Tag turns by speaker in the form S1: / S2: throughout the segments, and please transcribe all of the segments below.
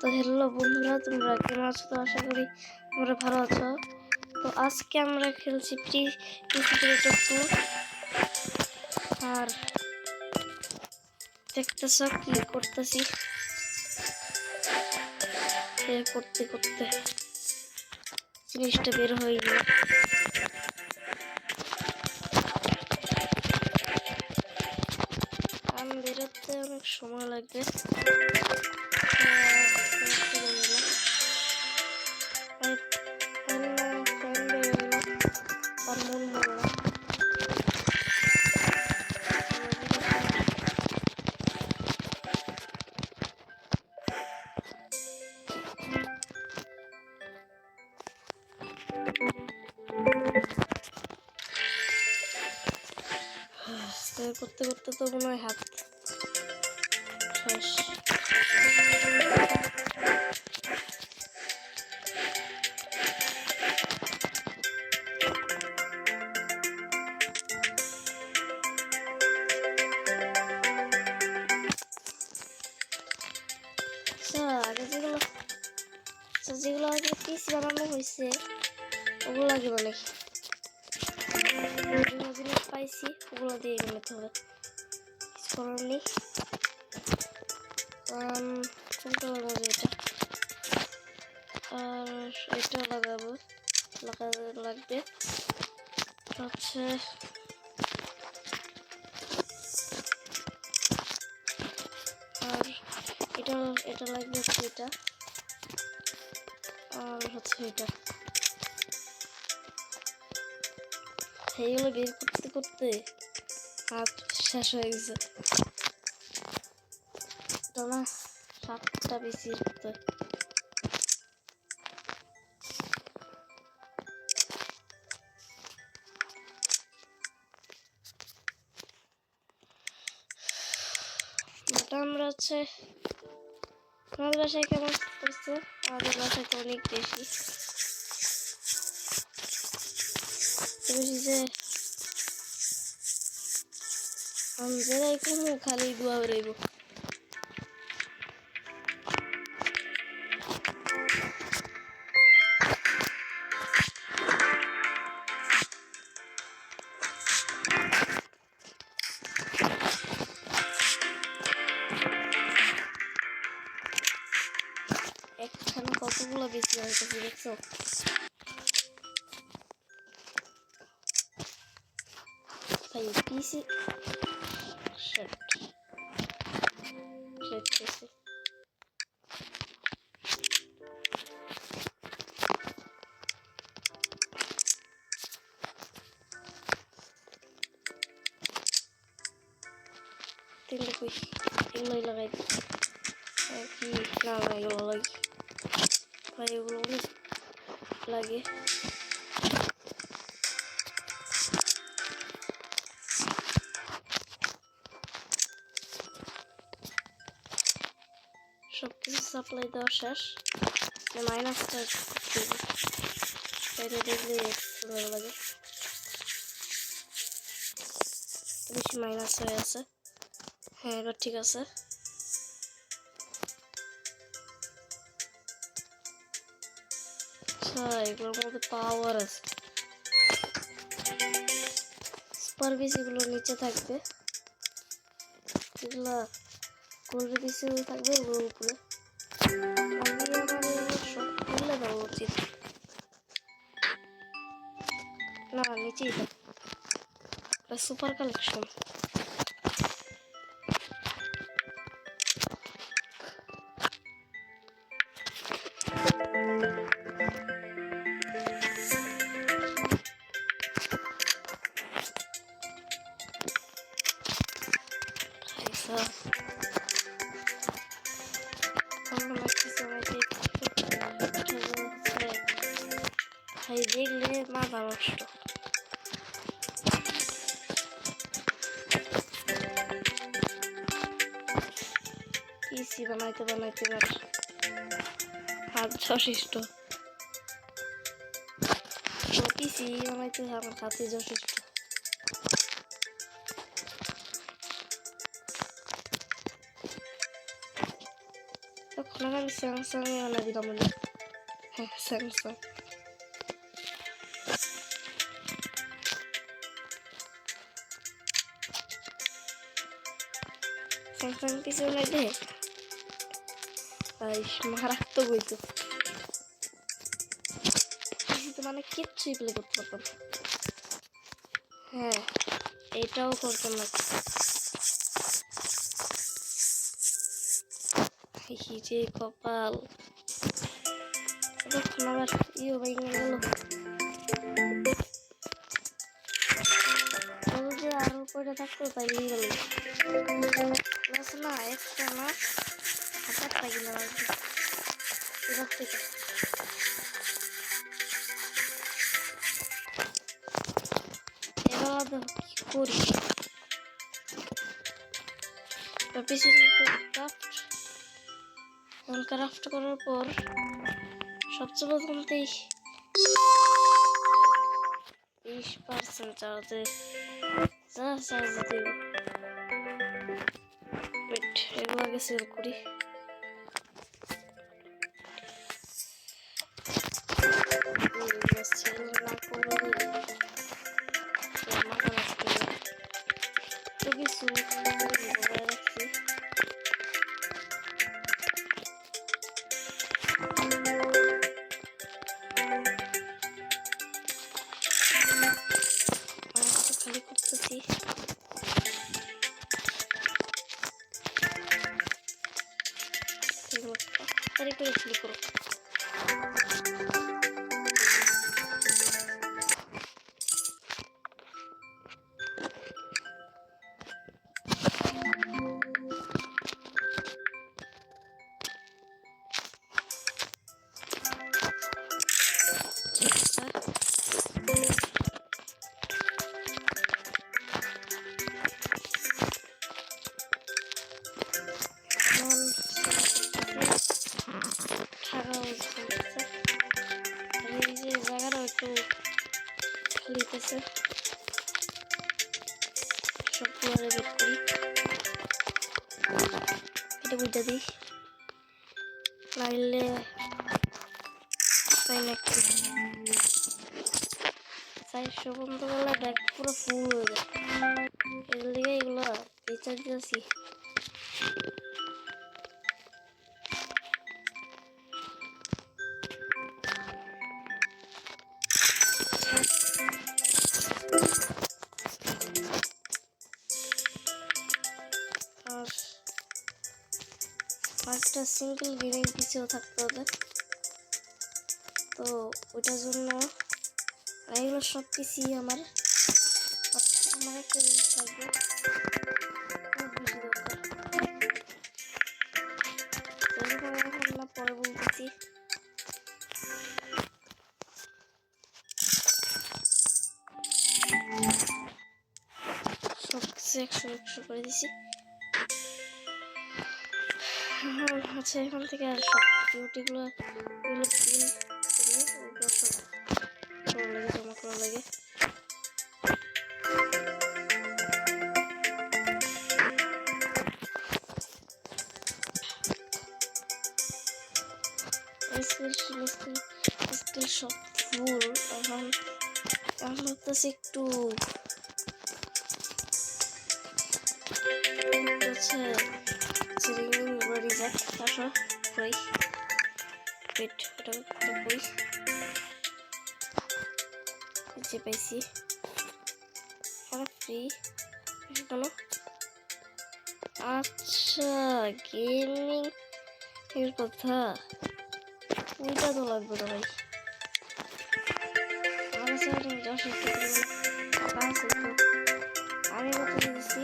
S1: তো হ্যালো বন্ধুরা, তোমরা কেমন আছো? তো আশা করি তোমরা ভালো আছো। তো আজকে আমরা খেলছি প্রিসিপিরেটর 2 আর দেখতেছ কি করতেছি। করতে করতে জিনিসটা বের হয়ে গেল। বেরোতে অনেক সময় লাগবে। করতে করতে তো মনে হয় হাত শেষ। যেগুলো আগে পিস বানানো হয়েছে ওগুলো আগে বানাই। জিনিস পাইছি ওগুলো দিয়ে বানাতে হবে, কিছু করার নেই। কোনটা লাগাবো? এটা আর এটা লাগাবো, লাগবে হচ্ছে আর এটা লাগবে হচ্ছে এটা আর হচ্ছে এটা। এইগুলো বের করতে করতে হাত শেষ হয়ে গেছে। তো না 7টা বেশি করতে হয়। আমরা হচ্ছে আমাদের বাসায় কেমন করছে? আমাদের বাসায় তো অনেক বেশি যে আমরা এখানে খালি দোয়া বেরোইব। এখানে কতগুলো বেশি হয়েছে দেখছো? ভাই পিসি তিনটা কই এগুলোই লাগাই কি না এগুলো লাগি ভাই, এগুলো অনেক লাগে। সব কিছু সাপ্লাই দেওয়া শেষ। মাইনাসটা এটা দেখলে ভালো লাগে, বেশি মাইনাস হয়ে আছে। হ্যাঁ এবার ঠিক আছে। এগুলোর মধ্যে পাওয়ার আছে। সুপার বেস এগুলো নিচে থাকবে, এগুলা করবে কিছু থাকবে ওগুলোর উপরে। সব খুললে দেওয়া উচিত না, নিচেই থাকবে। সুপার কালেকশন দেখলে মাথা নষ্ট। পিসি বানাইতে বানাইতে হাত যথেষ্ট। পিসি বানাইতে আমার হাতে যথেষ্ট। আপনাকে আমি স্যামসাং এ আনা দিলাম বলে। হ্যাঁ স্যামসাং স্যামসাং পিছে বানাই দে ভাই মারাত্মক হইতো মানে কিচ্ছুই প্লে করতে পারতাম। হ্যাঁ এটাও করতাম না যে কপাল তখন আবার ইয়ে ভেঙে গেল যদি আরো পরে থাকতো তাইলেই গেল না একটা না হাজার টাকা কিনা লাগবে এবার থেকে এবার কি করি পিছনে ক্রাফট করার পর সবচেয়ে প্রথমতেই 20% চার্জে চার্জ দিব এগুলো আগে সেল করি সেল না করলে মাথা নষ্ট তো কিছু রাখছি খালি করতেছি তাড়াতাড়ি করে খালি করো লিখতেছে সবগুলো বের করি এটা বুঝতে দিই নাইলে চারশো পর্যন্ত গেলে ব্যাগ পুরো ফুল হয়ে যায় এর লিগে এগুলো রিচার্জ দিয়েছি একটা সিঙ্গেল গেমিং পিসিও থাকতে হবে তো ওটার জন্য এগুলো সব পিসি আমার একটা জিনিস থাকবে খুব বেশি দরকার আমরা পরে বলতেছি সব কিছু 100 করে দিছি আচ্ছা এখান থেকে আর সব ডিউটিগুলো সব জমা করা লাগে সব ফুল এখন ভাবতেছি একটু পাইছি ফ্রি আচ্ছা গেমিং এর কথা ওইটা তো লাগবে না ভাই আমার আমি কত দিয়েছি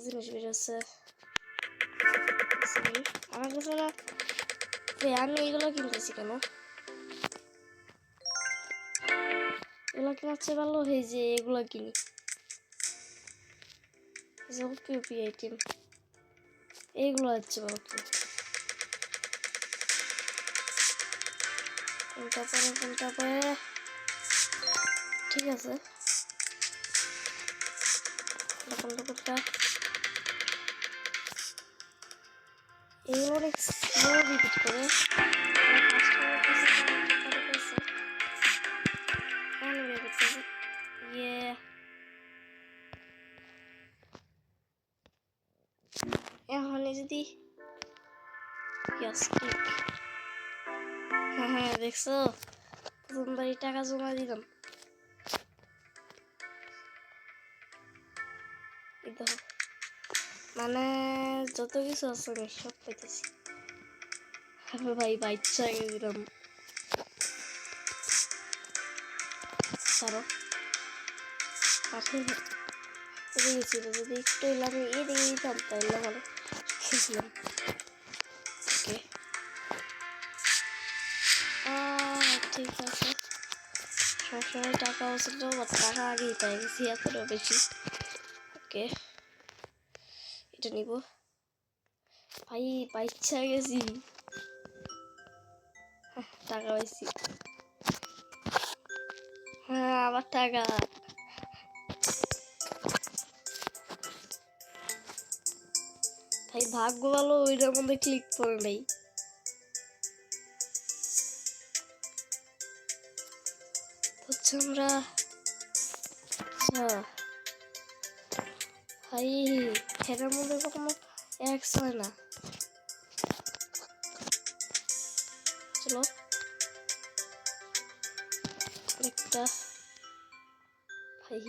S1: জিনিস বেরোচ্ছে আমার কাছে না আমি এগুলো কিনতেছি কেন? এগুলো কেনার চেয়ে ভালো এই যে এগুলো কিনি, ওপি আইটেম এইগুলো হচ্ছে ভালো। কোনটা পরে ঠিক আছে, কোনটা এগুলো অনেক স্লো রিপিট করে এখন যদি হ্যাঁ দেখছো প্রথমবারই টাকা জমা দিলাম। মানে যত কিছু আছে আমি সব পাইতেছি। ভাই বাচ্চা দিলাম সারো গেছিল, যদি একটু এলাম এদিকে দিতাম তাহলে ভালো খেয়েছিলাম। ওকে ঠিক আছে, সবসময় টাকা ছিল বা টাকা আগেই পাই গেছি এতটা বেশি। ওকে এটা নিব ভাই, বাচ্চা গেছি টাকা পাইছি। হ্যাঁ আবার টাকা, ভাই ভাগ্য ভালো ওইটার মধ্যে ক্লিক করে নেই। হচ্ছে আমরা ভাই এটার মধ্যে কখনো এক্স হয় না। চলো একটা ভাই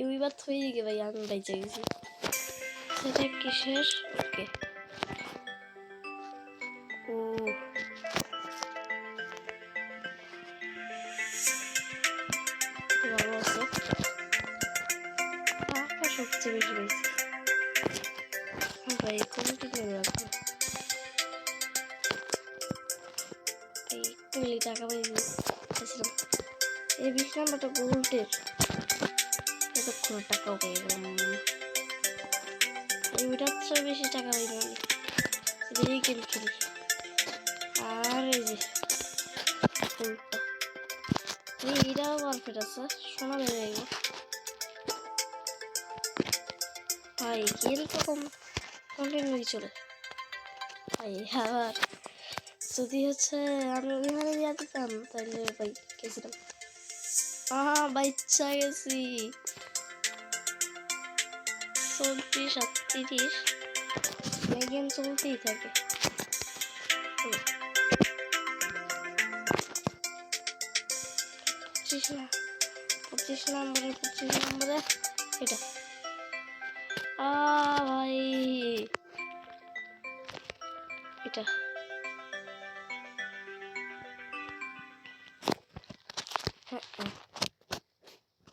S1: ওইবার থই দিকে ভাই আমি বাইচে গেছি। সেটা কিসের? ওকে ও ভালো আছে, টাকা সবচেয়ে বেশি পাইছি ভাই। কন্টিনিউ রাখবো এই একটু টাকা পাইছিলাম। এই 20 নাম্বারটা গোল্ডের, এতক্ষণ টাকাও পেয়ে গেলাম। ওইটার চেয়ে বেশি টাকা পাই না আমি, এই গেম খেলি। আর এই যে ফুলটা এইটাও পারফেক্ট আছে, সোনা বেড়ে গেল ভাই। গেম তো কন্টিনিউ চলে ভাই। আবার যদি হচ্ছে আমি ওইখানে দিয়ে দিতাম তাহলে ভাই গেছিলাম। বাচ্চা গেছি 34-38 গেম চলতেই থাকে। 25 নম্বরে এটা ভাই এটা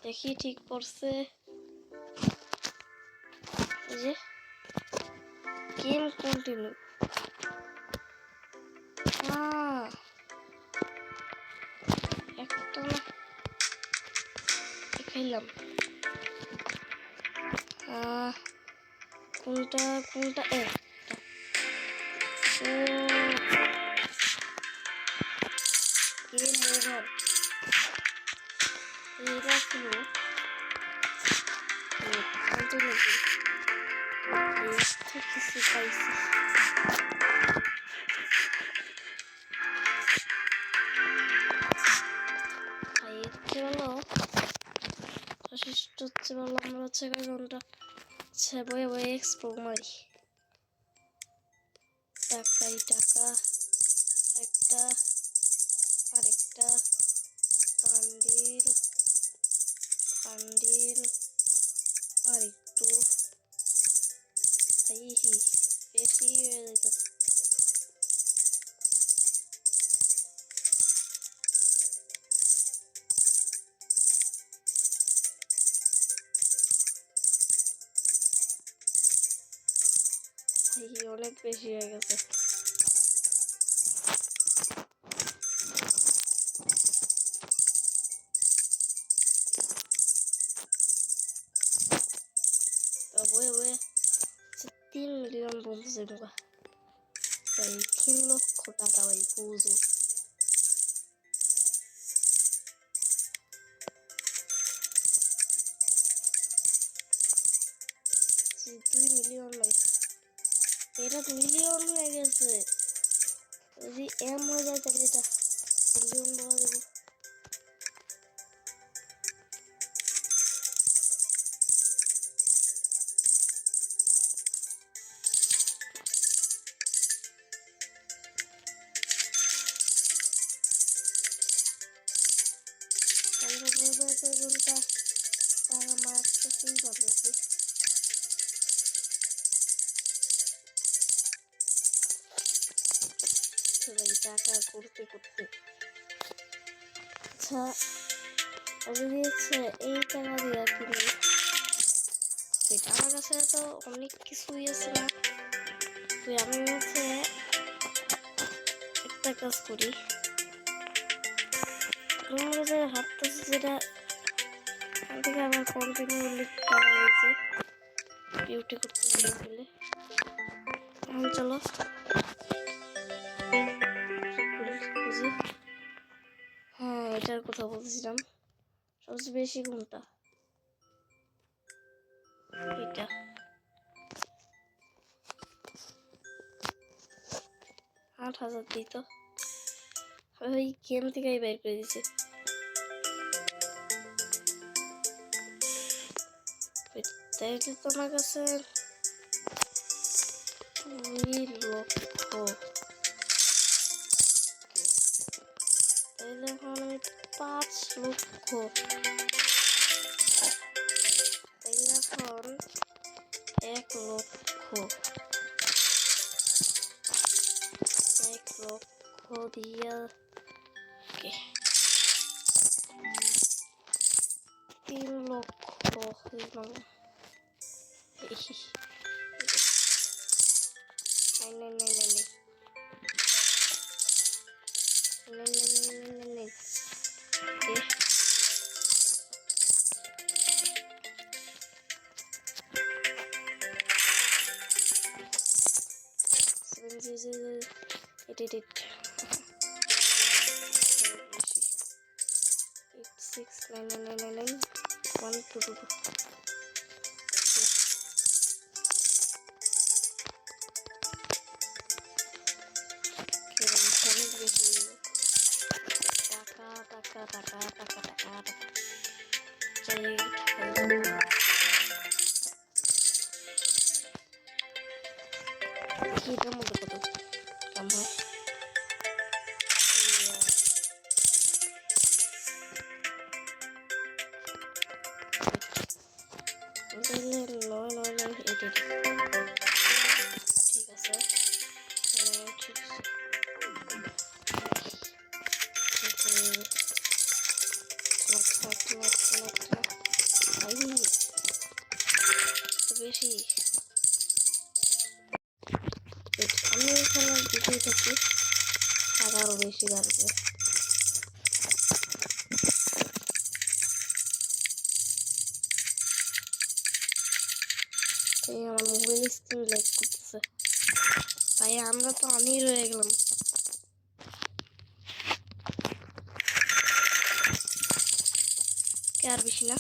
S1: দেখি ঠিক পড়ছে যে গেম কন্টিনিউ। একটা না খেলাম, কোনটা গেম ওভার এটা ছিল কন্টিনিউ কিছু পাইছি। হলো যথেষ্ট হচ্ছে বলো, আমরা হচ্ছে ঘন্টা বয়ে বয়ে এক্সপো মারি। টাকাই টাকা একটা আরেকটা কান্ডিল আর একটু বেশি হয়ে যেত। ভাই অনেক বেশি হয়ে গেছে। বয়ে বয়ে 3 মিলিয়ন বলতেছে বাবা, ভাই 3 লক্ষ টাকা ভাই বুঝো। যে 2 মিলিয়ন ভাই, এটা মিলিয়ন হয়ে গেছে। যদি এম হয়ে যায় তাহলে এটা মিলিয়ন বলা দেবো। টাকা মারতেই পারতেছি। ভাই টাকা করতে করতে, আচ্ছা যদি হচ্ছে এই টাকা দিয়ে কিনি, আমার কাছে তো অনেক কিছুই আছে না। আমি হচ্ছে একটা কাজ করি, আমার কাছে ভাবতেছি যেটা এখান থেকে আমার কন্টিনিউলি টাকা দিয়েছে ডিউটি করতে গেলে। এখন চলো বুঝি। হ্যাঁ, এটার কথা বলছিলাম, সবচেয়ে বেশি কোনটা? এটা 8,000 দিত, ওই গেম থেকেই বের করে দিছে। তাইলে তোমার কাছে 2 লক্ষ, তাইলে এখন আমি 5 লক্ষ, তাইলে এখন 1 লক্ষ, 1 লক্ষ দিয়া 3 লক্ষ হইলাম। এটার মধ্যে কত কাম হয়? ঠিক আছে, বেশি আমি এখানে দিতেই থাকি, টাকা আরো বেশি বাড়বে। এই আমার মোবাইল স্ক্রিন লাইট করতেছে, তাই আমরা তো আমি রয়ে গেলাম। আর বেশি না।